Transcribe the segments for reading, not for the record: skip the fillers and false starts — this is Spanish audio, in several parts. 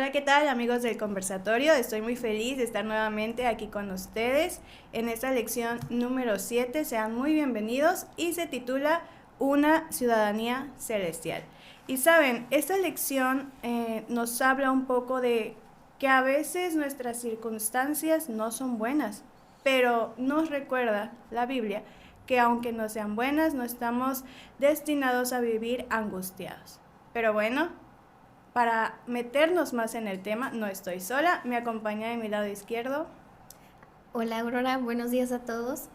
Hola, ¿qué tal amigos del conversatorio? Estoy muy feliz de estar nuevamente aquí con ustedes en esta lección número 7. Sean muy bienvenidos y se titula Una ciudadanía celestial. Y saben, esta lección nos habla un poco de que a veces nuestras circunstancias no son buenas, pero nos recuerda la Biblia que aunque no sean buenas, no estamos destinados a vivir angustiados. Pero bueno, para meternos más en el tema, no estoy sola, me acompaña de mi lado izquierdo. Hola Aurora, buenos días a todos.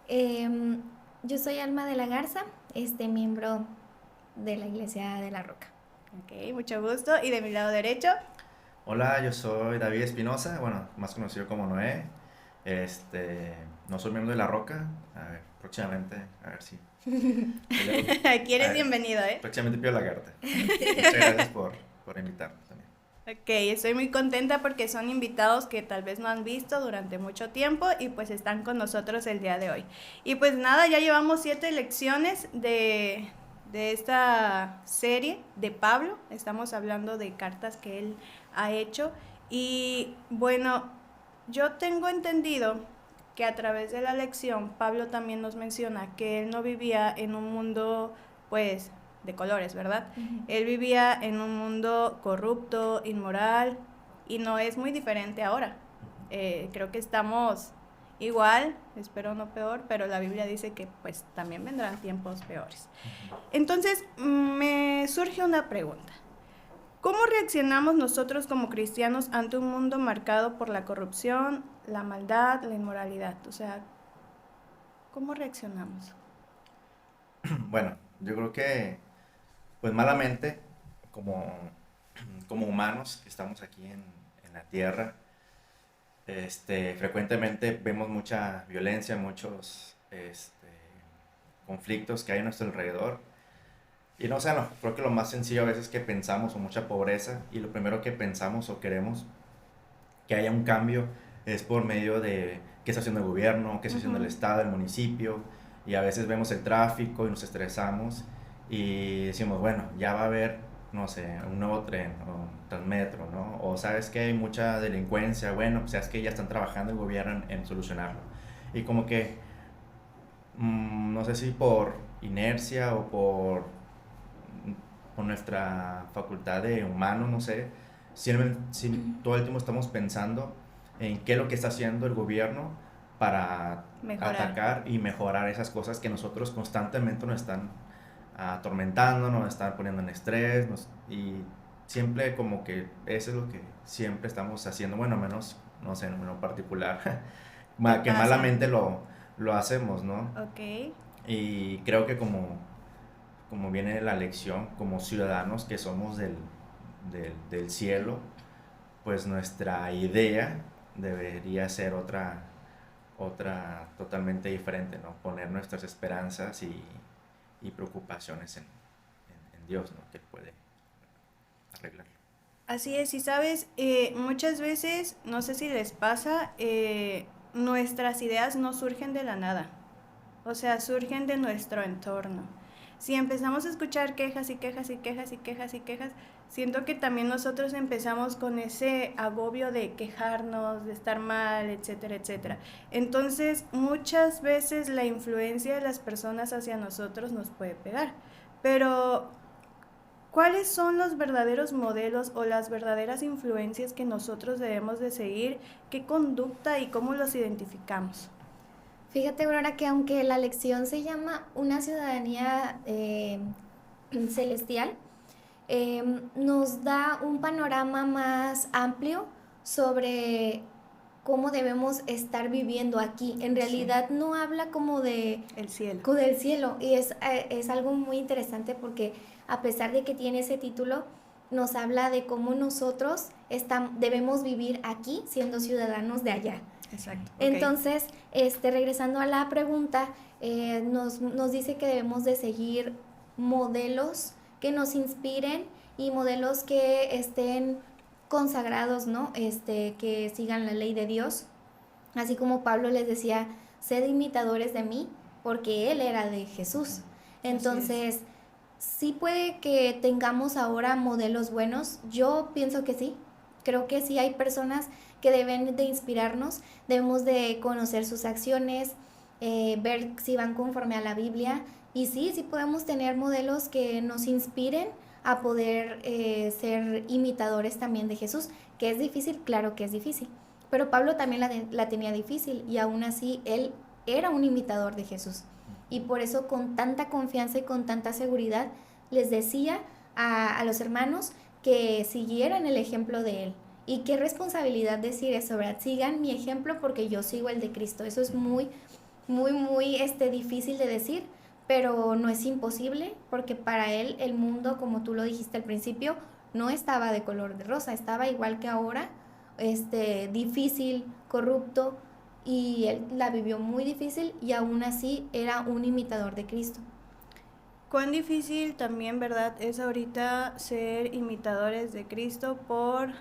Em, yo soy Alma de la Garza, miembro de la Iglesia de la Roca. Ok, mucho gusto. Y de mi lado derecho. Hola, yo soy David Espinosa, bueno, más conocido como Noé. No soy miembro de La Roca. A ver, próximamente, a ver si. Aquí A eres ver, bienvenido, ¿eh? próximamente pido la carta. Muchas gracias por invitarme también. Ok, estoy muy contenta porque son invitados que tal vez no han visto durante mucho tiempo y pues están con nosotros el día de hoy. Y pues nada, ya llevamos 7 lecciones de esta serie de Pablo. Estamos hablando de cartas que él ha hecho. Y bueno, yo tengo entendido que a través de la lección Pablo también nos menciona que él no vivía en un mundo pues de colores, ¿verdad? Él vivía en un mundo corrupto, inmoral, y no es muy diferente ahora. Creo que estamos igual, espero no peor, pero la Biblia dice que pues también vendrán tiempos peores. Entonces me surge una pregunta. ¿Cómo reaccionamos nosotros como cristianos ante un mundo marcado por la corrupción, la maldad, la inmoralidad? O sea, ¿cómo reaccionamos? Bueno, yo creo que, pues malamente, como, como humanos que estamos aquí en la tierra, frecuentemente vemos mucha violencia, muchos conflictos que hay a nuestro alrededor. Y no sé, no, creo que lo más sencillo a veces que pensamos o mucha pobreza y lo primero que pensamos o queremos que haya un cambio es por medio de qué está haciendo el gobierno, qué está haciendo el estado, el municipio, y a veces vemos el tráfico y nos estresamos y decimos, bueno, ya va a haber, no sé, un nuevo tren o un transmetro, ¿no? O sabes que hay mucha delincuencia, bueno, pues sabes que ya están trabajando el gobierno en solucionarlo. Y como que, no sé si por inercia o por nuestra facultad de humano, no sé, si todo el tiempo estamos pensando en qué es lo que está haciendo el gobierno para Mejorar. atacar y mejorar esas cosas que nosotros constantemente nos están atormentando, nos están poniendo en estrés, y siempre como que eso es lo que siempre estamos haciendo, bueno, menos, no sé, en lo particular, ¿Qué que pasa? malamente lo hacemos, ¿no? Ok. Y creo que como viene la lección, como ciudadanos que somos del cielo, pues nuestra idea debería ser otra totalmente diferente, ¿no? Poner nuestras esperanzas y preocupaciones en Dios, ¿no? Que puede arreglarlo. Así es, y sabes, muchas veces, no sé si les pasa, nuestras ideas no surgen de la nada, o sea, surgen de nuestro entorno. Si empezamos a escuchar quejas y quejas y quejas y quejas y quejas, siento que también nosotros empezamos con ese agobio de quejarnos, de estar mal, etcétera, etcétera. Entonces, muchas veces la influencia de las personas hacia nosotros nos puede pegar, pero ¿cuáles son los verdaderos modelos o las verdaderas influencias que nosotros debemos de seguir? ¿Qué conducta y cómo los identificamos? Fíjate Aurora que aunque la lección se llama Una ciudadanía celestial, nos da un panorama más amplio sobre cómo debemos estar viviendo aquí. En Sí, realidad no habla como de el cielo. del cielo y es algo muy interesante porque a pesar de que tiene ese título, nos habla de cómo nosotros debemos vivir aquí siendo ciudadanos de allá. Exacto, ok. Entonces, regresando a la pregunta, nos dice que debemos de seguir modelos que nos inspiren y modelos que estén consagrados, ¿no? Que sigan la ley de Dios. Así como Pablo les decía, sed imitadores de mí, porque él era de Jesús. Así es. Entonces, sí puede que tengamos ahora modelos buenos. Yo pienso que sí, Creo que sí hay personas que deben de inspirarnos, debemos de conocer sus acciones, ver si van conforme a la Biblia, y sí, sí podemos tener modelos que nos inspiren a poder ser imitadores también de Jesús, que es difícil, claro que es difícil, pero Pablo también la tenía difícil y aún así él era un imitador de Jesús, y por eso con tanta confianza y con tanta seguridad les decía a los hermanos que siguieran el ejemplo de él. Y qué responsabilidad decir eso, ¿verdad? Sigan mi ejemplo porque yo sigo el de Cristo. Eso es muy, muy, muy difícil de decir, pero no es imposible, porque para él el mundo, como tú lo dijiste al principio, no estaba de color de rosa, estaba igual que ahora, difícil, corrupto, y él la vivió muy difícil y aún así era un imitador de Cristo. Cuán difícil también, ¿verdad?, es ahorita ser imitadores de Cristo por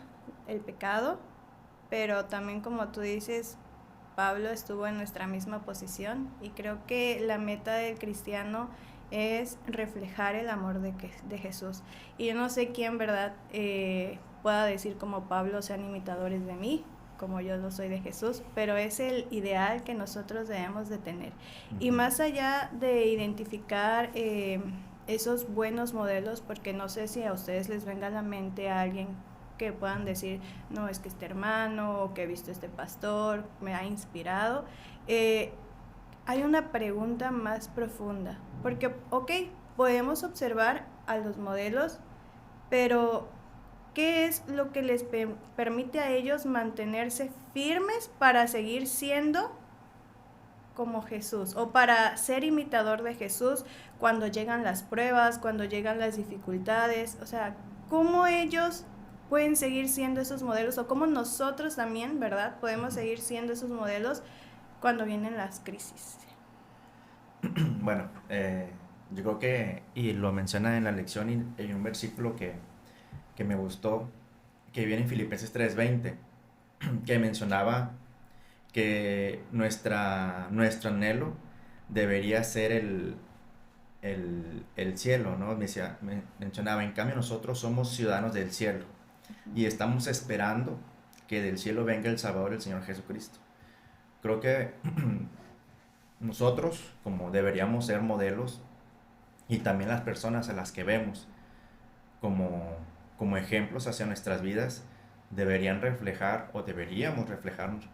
el pecado, pero también, como tú dices, Pablo estuvo en nuestra misma posición, y creo que la meta del cristiano es reflejar el amor de Jesús. Y yo no sé quién, ¿verdad?, pueda decir como Pablo: sean imitadores de mí, como yo lo soy de Jesús, pero es el ideal que nosotros debemos de tener. Y más allá de identificar esos buenos modelos, porque no sé si a ustedes les venga a la mente a alguien que puedan decir: no, es que este hermano, o que he visto este pastor, me ha inspirado. Hay una pregunta más profunda, porque, ok, podemos observar a los modelos, pero ¿qué es lo que les permite a ellos mantenerse firmes para seguir siendo como Jesús, o para ser imitador de Jesús cuando llegan las pruebas, cuando llegan las dificultades? O sea, ¿cómo ellos pueden seguir siendo esos modelos, o cómo nosotros también, ¿verdad?, podemos seguir siendo esos modelos cuando vienen las crisis? Bueno, yo creo que, y lo menciona en la lección, y hay un versículo que me gustó, que viene en Filipenses 3:20, que mencionaba que nuestro anhelo debería ser el cielo, ¿no? Mencionaba: en cambio nosotros somos ciudadanos del cielo y estamos esperando que del cielo venga el Salvador, el Señor Jesucristo. Creo que nosotros, como deberíamos ser modelos, y también las personas a las que vemos como ejemplos hacia nuestras vidas, deberíamos reflejarnos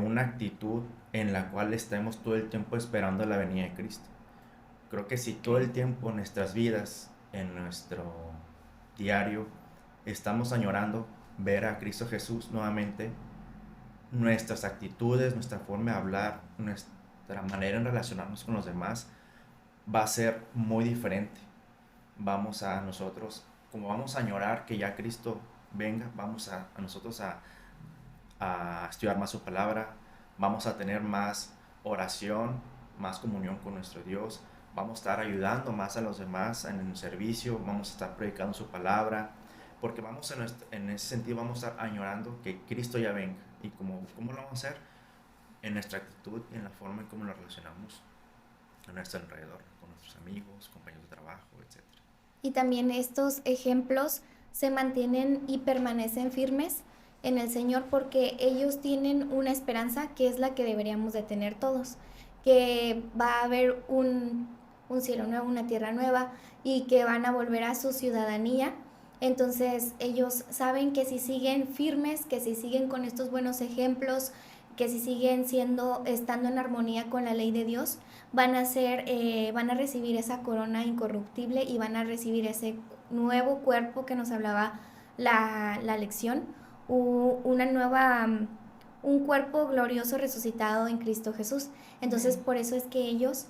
una actitud en la cual estemos todo el tiempo esperando la venida de Cristo. Creo que si todo el tiempo en nuestras vidas, en nuestro diario, estamos añorando ver a Cristo Jesús nuevamente, nuestras actitudes, nuestra forma de hablar, nuestra manera en relacionarnos con los demás va a ser muy diferente. Vamos a añorar que ya Cristo venga, vamos a nosotros a estudiar más su palabra, vamos a tener más oración, más comunión con nuestro Dios, vamos a estar ayudando más a los demás en el servicio, vamos a estar predicando su palabra, porque en ese sentido vamos a estar añorando que Cristo ya venga. ¿Y cómo lo vamos a hacer? En nuestra actitud y en la forma en cómo nos relacionamos a nuestro alrededor, con nuestros amigos, compañeros de trabajo, etc. Y también estos ejemplos se mantienen y permanecen firmes en el Señor porque ellos tienen una esperanza que es la que deberíamos de tener todos, que va a haber un cielo nuevo, una tierra nueva, y que van a volver a su ciudadanía. Entonces ellos saben que si siguen firmes, que si siguen con estos buenos ejemplos, que si siguen estando en armonía con la ley de Dios, van a recibir esa corona incorruptible y van a recibir ese nuevo cuerpo que nos hablaba la lección, un cuerpo glorioso resucitado en Cristo Jesús. Entonces por eso es que ellos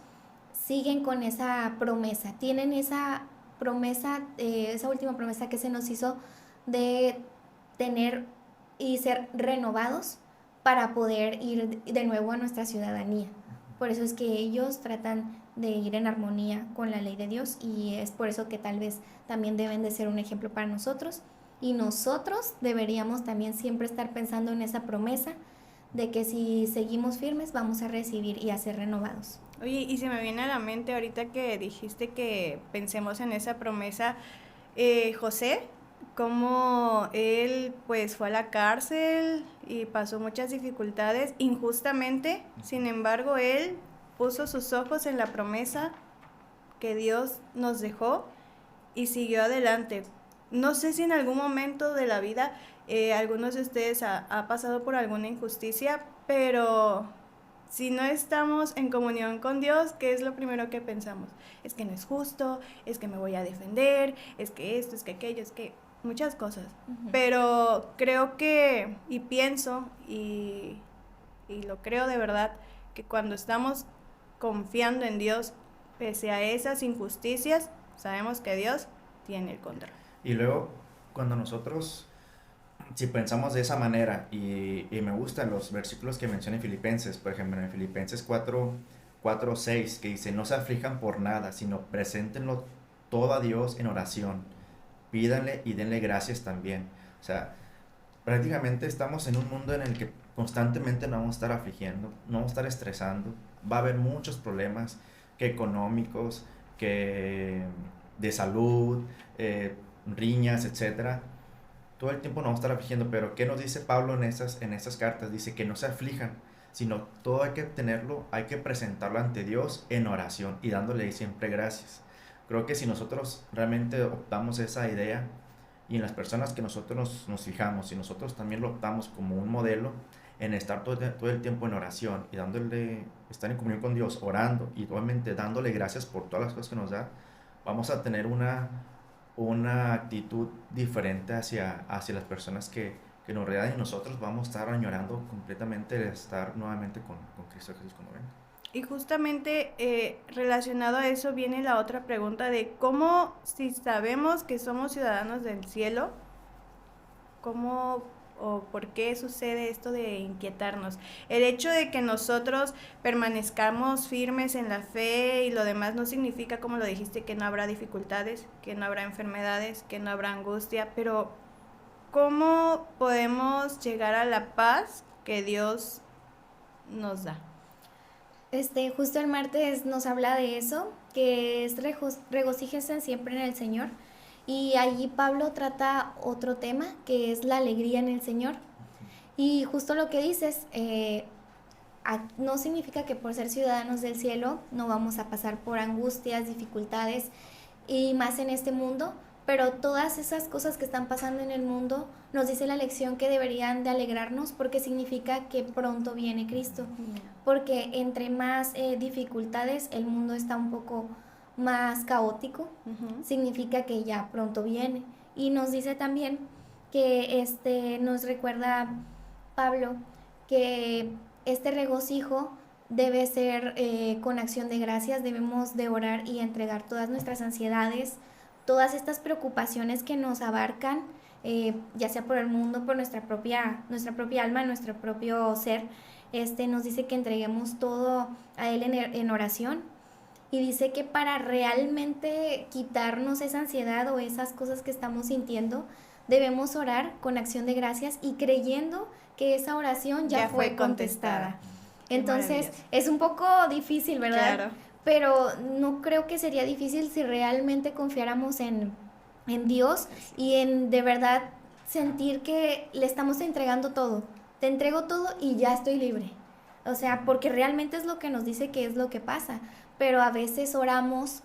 siguen con esa promesa, tienen esa promesa, esa última promesa que se nos hizo de tener y ser renovados para poder ir de nuevo a nuestra ciudadanía. Por eso es que ellos tratan de ir en armonía con la ley de Dios, y es por eso que tal vez también deben de ser un ejemplo para nosotros, y nosotros deberíamos también siempre estar pensando en esa promesa de que si seguimos firmes vamos a recibir y a ser renovados. Oye, y se me viene a la mente ahorita que dijiste que pensemos en esa promesa, José, cómo él pues fue a la cárcel y pasó muchas dificultades injustamente. Sin embargo, él puso sus ojos en la promesa que Dios nos dejó y siguió adelante. No sé si en algún momento de la vida algunos de ustedes ha pasado por alguna injusticia, pero si no estamos en comunión con Dios, ¿qué es lo primero que pensamos? Es que no es justo, es que me voy a defender, es que esto, es que aquello, es que muchas cosas. Pero creo que, y pienso, y lo creo de verdad, que cuando estamos confiando en Dios, pese a esas injusticias, sabemos que Dios tiene el control. Y luego, cuando nosotros, si pensamos de esa manera, y me gustan los versículos que menciona en Filipenses, por ejemplo, en Filipenses 4:6, que dice, no se aflijan por nada, sino preséntenlo todo a Dios en oración, pídanle y denle gracias también. O sea, prácticamente estamos en un mundo en el que constantemente nos vamos a estar afligiendo, nos vamos a estar estresando, va a haber muchos problemas, que económicos, que de salud, riñas, etcétera. Todo el tiempo nos vamos a estar afligiendo, pero ¿qué nos dice Pablo en esas cartas? Dice que no se aflijan, sino todo hay que tenerlo, hay que presentarlo ante Dios en oración y dándole siempre gracias. Creo que si nosotros realmente optamos esa idea y en las personas que nosotros nos fijamos y nosotros también lo optamos como un modelo en estar todo el tiempo en oración y estar en comunión con Dios, orando y obviamente dándole gracias por todas las cosas que nos da, vamos a tener una actitud diferente hacia las personas que nos rodean y nosotros vamos a estar añorando completamente de estar nuevamente con Cristo Jesús cuando venga. Y justamente relacionado a eso viene la otra pregunta de cómo, si sabemos que somos ciudadanos del cielo, cómo o por qué sucede esto de inquietarnos. El hecho de que nosotros permanezcamos firmes en la fe y lo demás no significa, como lo dijiste, que no habrá dificultades, que no habrá enfermedades, que no habrá angustia, pero ¿cómo podemos llegar a la paz que Dios nos da? Justo el martes nos habla de eso, que es regocíjense siempre en el Señor. Y allí Pablo trata otro tema, que es la alegría en el Señor. Y justo lo que dices, no significa que por ser ciudadanos del cielo no vamos a pasar por angustias, dificultades y más en este mundo, pero todas esas cosas que están pasando en el mundo nos dice la lección que deberían de alegrarnos porque significa que pronto viene Cristo. Porque entre más dificultades el mundo está un poco más caótico, significa que ya pronto viene. Y nos dice también que nos recuerda Pablo que este regocijo debe ser con acción de gracias, debemos de orar y entregar todas nuestras ansiedades, todas estas preocupaciones que nos abarcan, ya sea por el mundo, por nuestra propia alma, nuestro propio ser. Nos dice que entreguemos todo a Él en oración. Y dice que para realmente quitarnos esa ansiedad o esas cosas que estamos sintiendo, debemos orar con acción de gracias y creyendo que esa oración ya fue contestada. Entonces, es un poco difícil, ¿verdad? Claro. Pero no creo que sería difícil si realmente confiáramos en Dios y en de verdad sentir que le estamos entregando todo. Te entrego todo y ya estoy libre. O sea, porque realmente es lo que nos dice que es lo que pasa. Pero a veces oramos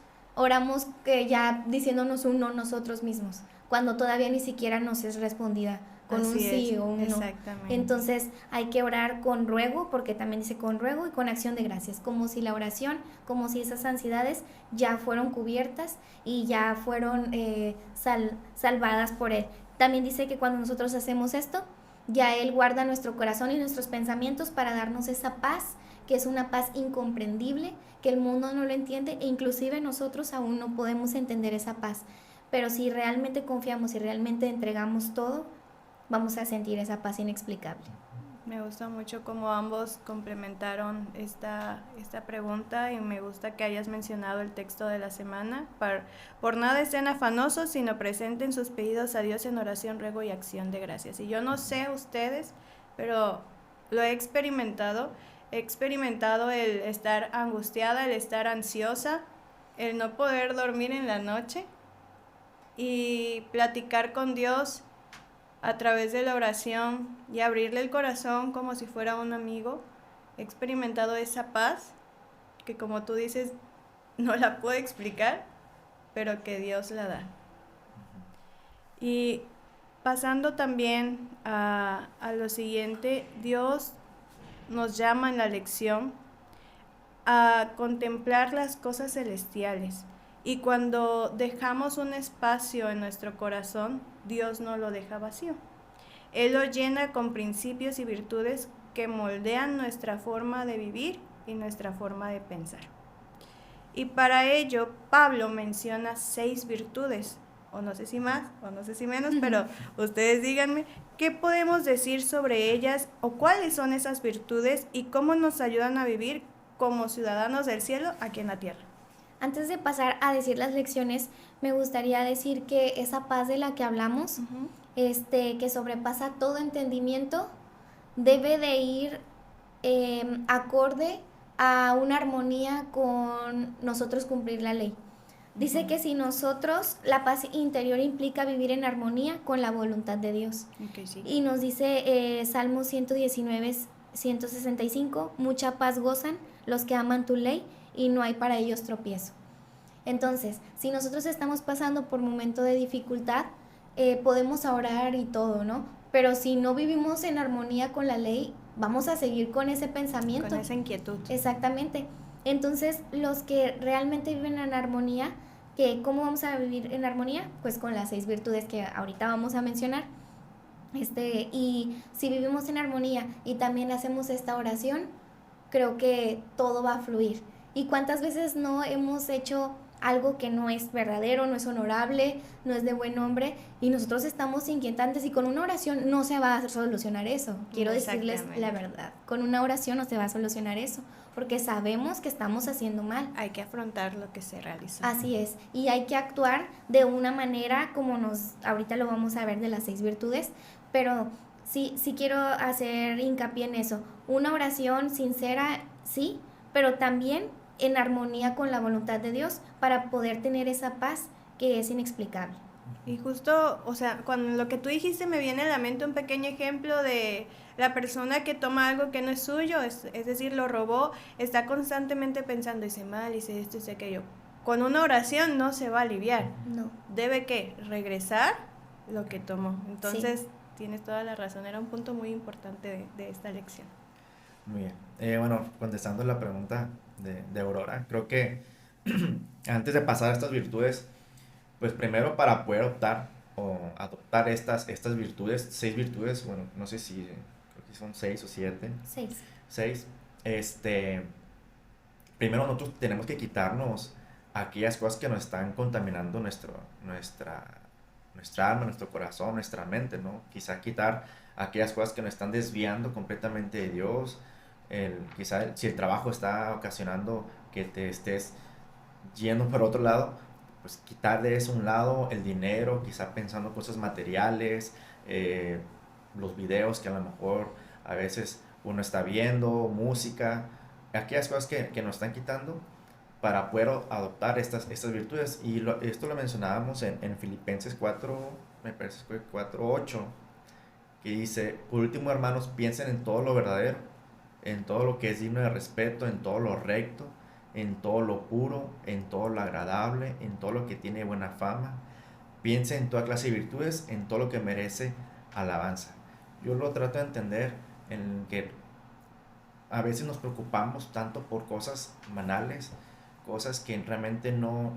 que ya diciéndonos un no nosotros mismos, cuando todavía ni siquiera nos es respondida con un sí o un no. Exactamente. Entonces hay que orar con ruego, porque también dice con ruego y con acción de gracias, como si la oración, como si esas ansiedades ya fueron cubiertas y ya fueron salvadas por Él. También dice que cuando nosotros hacemos esto, ya Él guarda nuestro corazón y nuestros pensamientos para darnos esa paz, que es una paz incomprendible, que el mundo no lo entiende e inclusive nosotros aún no podemos entender esa paz. Pero si realmente confiamos y realmente entregamos todo, vamos a sentir esa paz inexplicable. Me gusta mucho cómo ambos complementaron esta pregunta y me gusta que hayas mencionado el texto de la semana. Por nada estén afanosos, sino presenten sus pedidos a Dios en oración, ruego y acción de gracias. Y yo no sé ustedes, pero lo he experimentado el estar angustiada, el estar ansiosa, el no poder dormir en la noche. y platicar con Dios a través de la oración y abrirle el corazón como si fuera un amigo, he experimentado esa paz que, como tú dices, no la puedo explicar, pero que Dios la da. Y pasando también a lo siguiente, Dios nos llama en la lección a contemplar las cosas celestiales. Y cuando dejamos un espacio en nuestro corazón, Dios no lo deja vacío. Él lo llena con principios y virtudes que moldean nuestra forma de vivir y nuestra forma de pensar. Y para ello, Pablo menciona 6 virtudes, o no sé si más, o no sé si menos, pero ustedes díganme, ¿qué podemos decir sobre ellas o cuáles son esas virtudes y cómo nos ayudan a vivir como ciudadanos del cielo aquí en la tierra? Antes de pasar a decir las lecciones, me gustaría decir que esa paz de la que hablamos, que sobrepasa todo entendimiento, debe de ir acorde a una armonía con nosotros cumplir la ley. Dice que si nosotros, la paz interior implica vivir en armonía con la voluntad de Dios. Okay, sí. Y nos dice Salmo 119, 165, mucha paz gozan los que aman tu ley y no hay para ellos tropiezo. Entonces, si nosotros estamos pasando por momento de dificultad, podemos orar y todo, ¿no? Pero si no vivimos en armonía con la ley, vamos a seguir con ese pensamiento. Con esa inquietud. Exactamente. Entonces, los que realmente viven en armonía, ¿cómo vamos a vivir en armonía? Pues con las 6 virtudes que ahorita vamos a mencionar. Y si vivimos en armonía y también hacemos esta oración, creo que todo va a fluir. ¿Y cuántas veces no hemos hecho algo que no es verdadero, no es honorable, no es de buen nombre, y nosotros estamos inquietantes, y con una oración no se va a solucionar eso? Quiero decirles la verdad, con una oración no se va a solucionar eso, porque sabemos que estamos haciendo mal. Hay que afrontar lo que se realizó. Así es, y hay que actuar de una manera como ahorita lo vamos a ver de las 6 virtudes, pero sí quiero hacer hincapié en eso. Una oración sincera, sí, pero también en armonía con la voluntad de Dios para poder tener esa paz que es inexplicable. Y justo, o sea, cuando lo que tú dijiste me viene a la mente un pequeño ejemplo de la persona que toma algo que no es suyo, es decir, lo robó, está constantemente pensando, hice mal, hice esto, hice aquello. Con una oración no se va a aliviar. No. Debe, ¿qué? Regresar lo que tomó. Entonces, tienes toda la razón, era un punto muy importante de esta lección. Muy bien. Bueno, contestando la pregunta de Aurora, creo que antes de pasar a estas virtudes, pues primero para poder optar o adoptar estas virtudes, 6 virtudes, bueno, no sé si, creo que son 6 o 7. 6. Primero nosotros tenemos que quitarnos aquellas cosas que nos están contaminando nuestra alma, nuestro corazón, nuestra mente, ¿no? Quizá quitar aquellas cosas que nos están desviando completamente de Dios. Quizá si el trabajo está ocasionando que te estés yendo por otro lado, pues quitar de eso un lado el dinero, quizá pensando cosas materiales, los videos que a lo mejor a veces uno está viendo, música, aquellas cosas que nos están quitando para poder adoptar estas virtudes. Y esto lo mencionábamos en Filipenses 4, me parece que 4:8, que dice: por último, hermanos, piensen en todo lo verdadero, en todo lo que es digno de respeto, en todo lo recto, en todo lo puro, en todo lo agradable, en todo lo que tiene buena fama. Piensen en toda clase de virtudes, en todo lo que merece alabanza. Yo lo trato de entender en que a veces nos preocupamos tanto por cosas banales, cosas que realmente no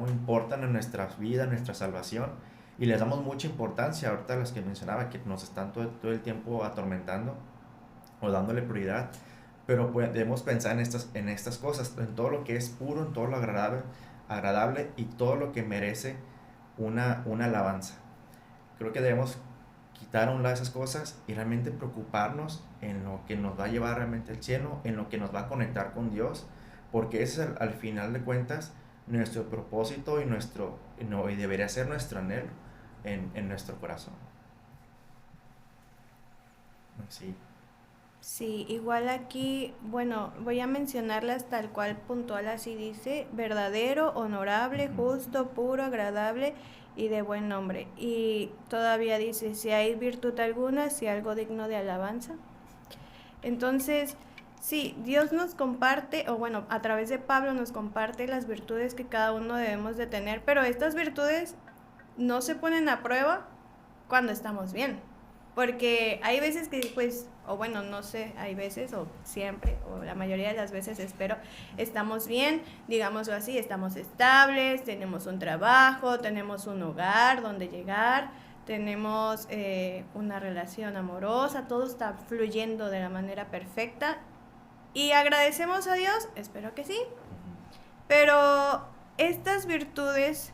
importan en nuestra vida, en nuestra salvación, y les damos mucha importancia ahorita a las que mencionaba, que nos están todo el tiempo atormentando o dándole prioridad. Pero debemos pensar en estas cosas, en todo lo que es puro, en todo lo agradable y todo lo que merece una alabanza. Creo que debemos quitar a un lado esas cosas y realmente preocuparnos en lo que nos va a llevar realmente al cielo, en lo que nos va a conectar con Dios, porque ese es al final de cuentas nuestro propósito y debería ser nuestro anhelo en nuestro corazón. Sí. Sí, igual aquí, bueno, voy a mencionarlas tal cual puntual, así dice: verdadero, honorable, justo, puro, agradable y de buen nombre. Y todavía dice: si hay virtud alguna, si algo digno de alabanza. Entonces, sí, Dios nos comparte, o bueno, a través de Pablo nos comparte las virtudes que cada uno debemos de tener, pero estas virtudes no se ponen a prueba cuando estamos bien. Porque hay veces que, pues, o bueno, no sé, hay veces, o siempre, o la mayoría de las veces espero, estamos bien, digámoslo así, estamos estables, tenemos un trabajo, tenemos un hogar donde llegar, tenemos una relación amorosa, todo está fluyendo de la manera perfecta. Y agradecemos a Dios, espero que sí, pero estas virtudes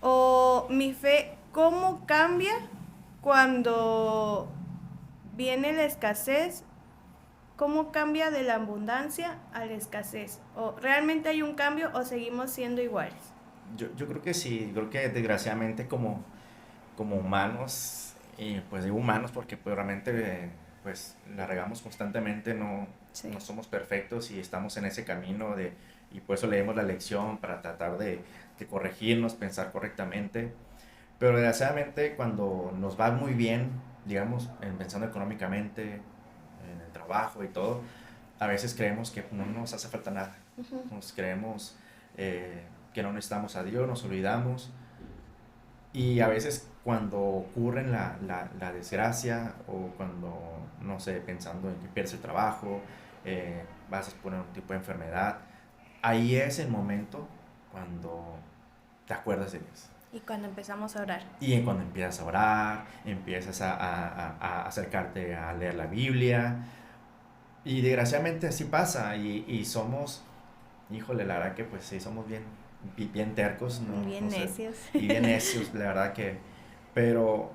o mi fe, ¿cómo cambia cuando viene la escasez? ¿Cómo cambia de la abundancia a la escasez? ¿O realmente hay un cambio o seguimos siendo iguales? Yo creo que sí, creo que desgraciadamente como humanos, y pues digo humanos porque pues realmente pues la regamos constantemente, Sí. no somos perfectos y estamos en ese camino y por eso leemos la lección para tratar de corregirnos, pensar correctamente. Pero desgraciadamente cuando nos va muy bien, digamos, pensando económicamente, en el trabajo y todo, a veces creemos que no nos hace falta nada. Nos creemos que no necesitamos a Dios, nos olvidamos. Y a veces cuando ocurre la desgracia o cuando, no sé, pensando en que pierdes el trabajo, vas a exponer un tipo de enfermedad, ahí es el momento cuando te acuerdas de Dios. Y cuando empezamos a orar. Y cuando empiezas a orar, empiezas a acercarte a leer la Biblia. Y desgraciadamente así pasa. Y somos, híjole, la verdad que pues sí, somos bien tercos. No, Bien no sé, necios. y bien necios, la verdad que. Pero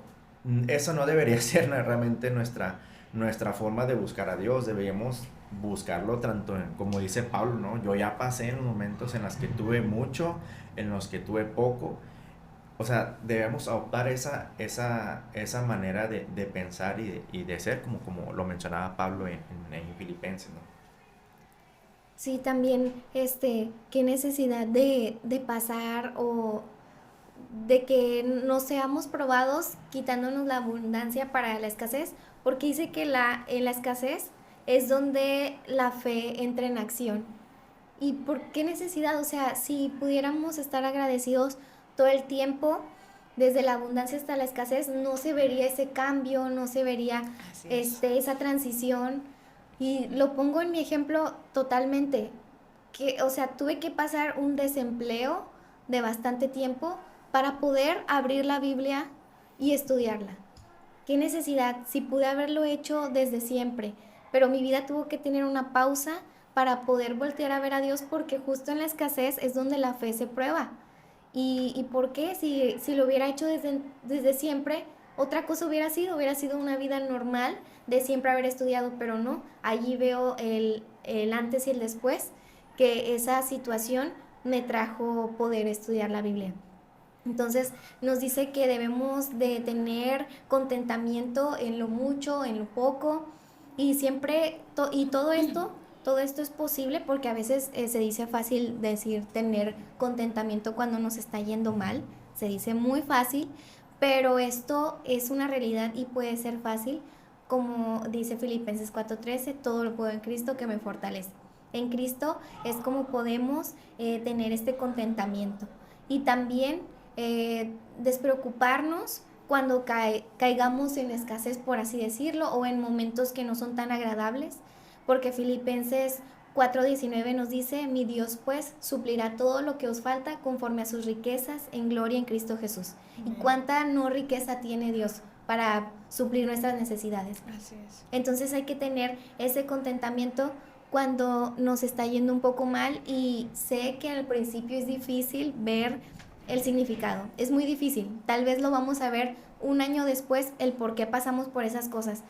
eso no debería ser realmente nuestra forma de buscar a Dios. Deberíamos buscarlo tanto, como dice Pablo, ¿no? Yo ya pasé en los momentos en los que tuve mucho, en los que tuve poco. O sea, debemos adoptar esa manera de pensar y de ser, como lo mencionaba Pablo en Filipenses, ¿no? Sí, también, qué necesidad de pasar o de que no seamos probados quitándonos la abundancia para la escasez, porque dice que en la escasez es donde la fe entra en acción. ¿Y por qué necesidad? O sea, si pudiéramos estar agradecidos todo el tiempo, desde la abundancia hasta la escasez, no se vería ese cambio, no se vería Así es. esa transición. Y lo pongo en mi ejemplo totalmente, que, o sea, tuve que pasar un desempleo de bastante tiempo para poder abrir la Biblia y estudiarla. ¿Qué necesidad? Si pude haberlo hecho desde siempre, pero mi vida tuvo que tener una pausa para poder voltear a ver a Dios, porque justo en la escasez es donde la fe se prueba. ¿Y por qué? Si lo hubiera hecho desde siempre, otra cosa hubiera sido una vida normal de siempre haber estudiado, pero no. Allí veo el antes y el después, que esa situación me trajo poder estudiar la Biblia. Entonces nos dice que debemos de tener contentamiento en lo mucho, en lo poco, y siempre, y todo esto es posible porque a veces se dice fácil decir tener contentamiento cuando nos está yendo mal, se dice muy fácil, pero esto es una realidad y puede ser fácil, como dice Filipenses 4:13, todo lo puedo en Cristo que me fortalece. En Cristo es como podemos tener este contentamiento. Y también despreocuparnos cuando caigamos en escasez, por así decirlo, o en momentos que no son tan agradables, porque Filipenses 4:19 nos dice: mi Dios pues suplirá todo lo que os falta conforme a sus riquezas en gloria en Cristo Jesús. ¿Y cuánta no riqueza tiene Dios para suplir nuestras necesidades? Así es. Entonces hay que tener ese contentamiento cuando nos está yendo un poco mal, y sé que al principio es difícil ver el significado, es muy difícil, tal vez lo vamos a ver un año después el por qué pasamos por esas cosas,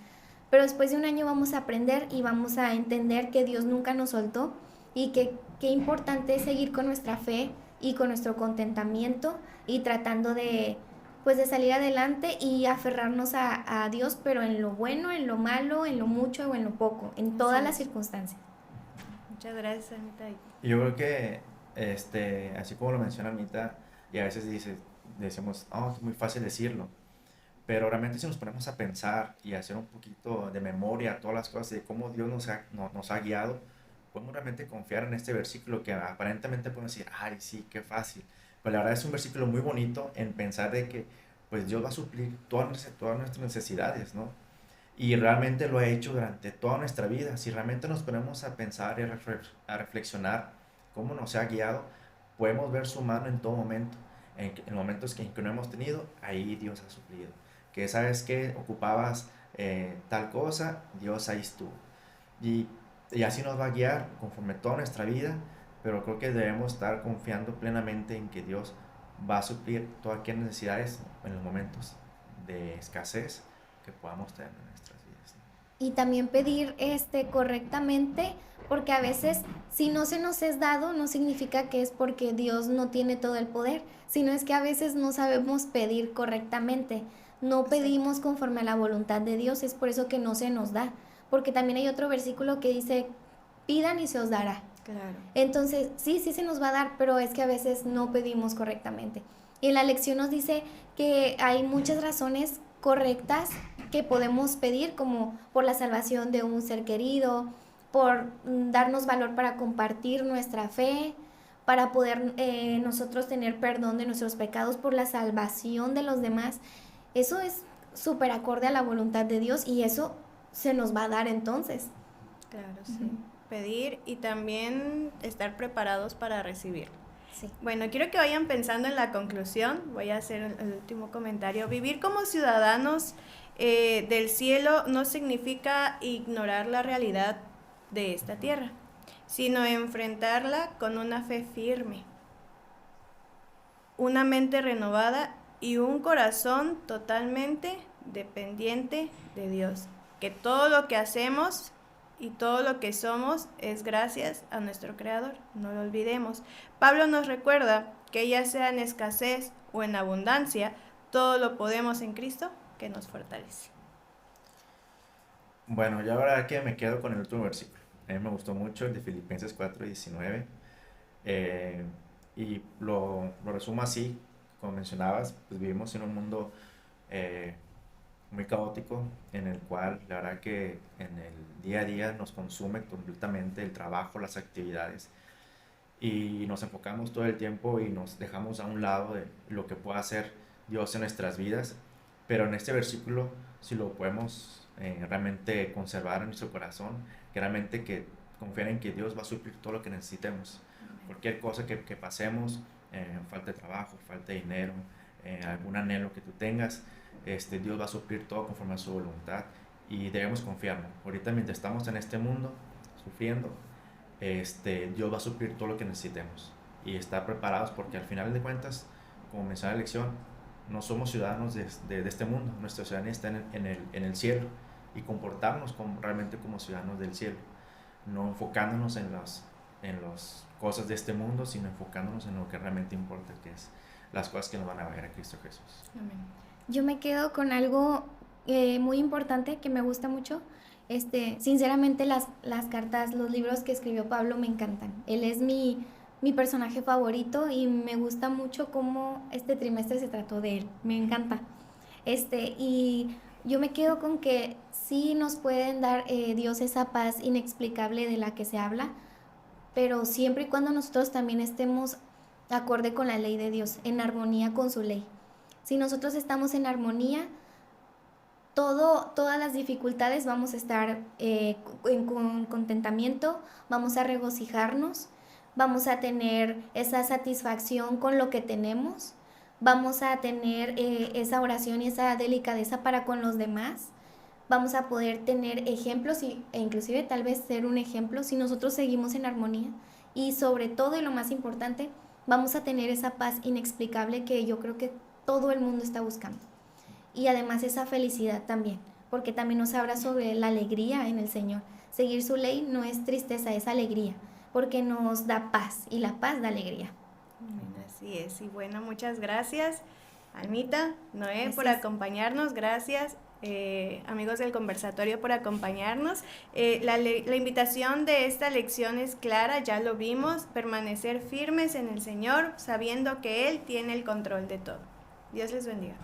pero después de un año vamos a aprender y vamos a entender que Dios nunca nos soltó, y que qué importante es seguir con nuestra fe y con nuestro contentamiento y tratando de pues de salir adelante y aferrarnos a Dios, pero en lo bueno, en lo malo, en lo mucho o en lo poco, en todas Así las es. circunstancias. Muchas gracias, Anita. Y yo creo que, así como lo menciona Anita, y a veces decimos, oh, es muy fácil decirlo, pero realmente si nos ponemos a pensar y a hacer un poquito de memoria todas las cosas de cómo Dios nos ha guiado, podemos realmente confiar en este versículo que aparentemente podemos decir, ay, sí, qué fácil. Pero la verdad es un versículo muy bonito en pensar de que pues Dios va a suplir todas nuestras necesidades, ¿no? Y realmente lo ha hecho durante toda nuestra vida. Si realmente nos ponemos a pensar y a reflexionar cómo nos ha guiado, podemos ver su mano en todo momento. En momentos que no hemos tenido, ahí Dios ha suplido. Que sabes que ocupabas tal cosa, Dios ahí estuvo. Y, y así nos va a guiar conforme toda nuestra vida, pero creo que debemos estar confiando plenamente en que Dios va a suplir todas aquellas necesidades en los momentos de escasez que podamos tener en nuestras vidas. Y también pedir correctamente, porque a veces si no se nos es dado no significa que es porque Dios no tiene todo el poder, sino es que a veces no sabemos pedir correctamente, no pedimos conforme a la voluntad de Dios, es por eso que no se nos da, porque también hay otro versículo que dice, pidan y se os dará. Claro. Entonces, sí se nos va a dar, pero es que a veces no pedimos correctamente. Y en la lección nos dice que hay muchas razones correctas que podemos pedir, como por la salvación de un ser querido, por darnos valor para compartir nuestra fe, para poder nosotros tener perdón de nuestros pecados, por la salvación de los demás. Eso es súper acorde a la voluntad de Dios y eso se nos va a dar entonces. Claro, sí. Pedir y también estar preparados para recibir. Sí. Bueno, quiero que vayan pensando en la conclusión. Voy a hacer el último comentario. Vivir como ciudadanos del cielo no significa ignorar la realidad de esta tierra, sino enfrentarla con una fe firme, una mente renovada y un corazón totalmente dependiente de Dios. Que todo lo que hacemos y todo lo que somos es gracias a nuestro Creador, no lo olvidemos. Pablo nos recuerda que ya sea en escasez o en abundancia, todo lo podemos en Cristo que nos fortalece. Bueno, yo ahora que me quedo con el último versículo. A mí me gustó mucho el de Filipenses 4:19. Y lo resumo así, como mencionabas, pues vivimos en un mundo muy caótico en el cual la verdad que en el día a día nos consume completamente el trabajo, las actividades y nos enfocamos todo el tiempo y nos dejamos a un lado de lo que pueda hacer Dios en nuestras vidas, pero en este versículo si lo podemos realmente conservar en nuestro corazón, que realmente que confiar en que Dios va a suplir todo lo que necesitemos, cualquier cosa que pasemos, falta de trabajo, falta de dinero, algún anhelo que tú tengas, Dios va a suplir todo conforme a su voluntad y debemos confiarlo. Ahorita mientras estamos en este mundo sufriendo, Dios va a suplir todo lo que necesitemos y estar preparados porque al final de cuentas, como menciona la lección, no somos ciudadanos de este mundo, nuestra ciudadanía está en el cielo y comportarnos realmente como ciudadanos del cielo, no enfocándonos en las cosas de este mundo, sino enfocándonos en lo que realmente importa, que es las cosas que nos van a ver a Cristo Jesús. Amén. Yo me quedo con algo muy importante que me gusta mucho. Sinceramente las cartas, los libros que escribió Pablo me encantan. Él es mi personaje favorito y me gusta mucho cómo este trimestre se trató de él. Me encanta. Y yo me quedo con que sí nos pueden dar Dios esa paz inexplicable de la que se habla, pero siempre y cuando nosotros también estemos acorde con la ley de Dios, en armonía con su ley. Si nosotros estamos en armonía, todas las dificultades vamos a estar con contentamiento, vamos a regocijarnos, vamos a tener esa satisfacción con lo que tenemos, vamos a tener esa oración y esa delicadeza para con los demás, vamos a poder tener ejemplos e inclusive tal vez ser un ejemplo si nosotros seguimos en armonía y sobre todo y lo más importante, vamos a tener esa paz inexplicable que yo creo que todo el mundo está buscando. Y además esa felicidad también, porque también nos habla sobre la alegría en el Señor. Seguir su ley no es tristeza, es alegría, porque nos da paz y la paz da alegría. Así es, y bueno, muchas gracias. Almita, Noé, Gracias. por acompañarnos, gracias. Amigos del conversatorio, por acompañarnos. La invitación de esta lección es clara, ya lo vimos: permanecer firmes en el Señor, sabiendo que Él tiene el control de todo. Dios les bendiga.